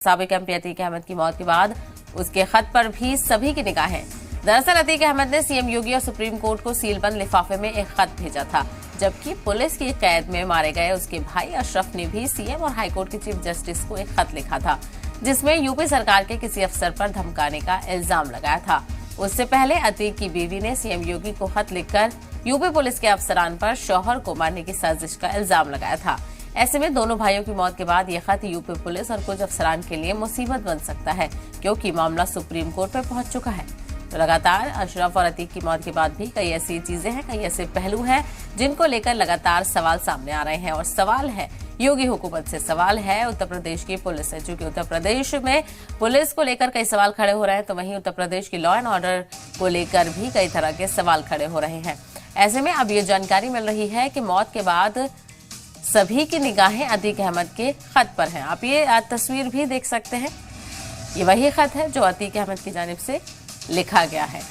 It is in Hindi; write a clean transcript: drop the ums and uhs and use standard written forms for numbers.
साबिक एमपी अतीक अहमद की मौत के बाद उसके खत पर भी सभी की निगाहें। दरअसल अतीक अहमद ने सीएम योगी और सुप्रीम कोर्ट को सीलबंद लिफाफे में एक खत भेजा था, जबकि पुलिस की कैद में मारे गए उसके भाई अशरफ ने भी सीएम और हाईकोर्ट के चीफ जस्टिस को एक खत लिखा था, जिसमें यूपी सरकार के किसी अफसर पर धमकाने का इल्जाम लगाया था। उससे पहले अतीक की बीवी ने सीएम योगी को खत लिखकर यूपी पुलिस के अफसरान पर शौहर को मारने की साजिश का इल्जाम लगाया था। ऐसे में दोनों भाइयों की मौत के बाद यह खत यूपी पुलिस और कुछ अफसरान के लिए मुसीबत बन सकता है, क्योंकि मामला सुप्रीम कोर्ट में पहुंच चुका है। तो लगातार अशरफ और अतीक की मौत के बाद भी कई ऐसी चीजें हैं, कई ऐसे पहलू हैं जिनको लेकर लगातार सवाल सामने आ रहे हैं। और सवाल है योगी हुकूमत से, सवाल है उत्तर प्रदेश की पुलिस से। चूंकि उत्तर प्रदेश में पुलिस को लेकर कई सवाल खड़े हो रहे हैं, तो वहीं उत्तर प्रदेश की लॉ एंड ऑर्डर को लेकर भी कई तरह के सवाल खड़े हो रहे हैं। ऐसे में अब ये जानकारी मिल रही है कि मौत के बाद सभी की निगाहें अतीक अहमद के खत पर हैं। आप ये तस्वीर भी देख सकते हैं, ये वही खत है जो अतीक अहमद की जानिब से लिखा गया है।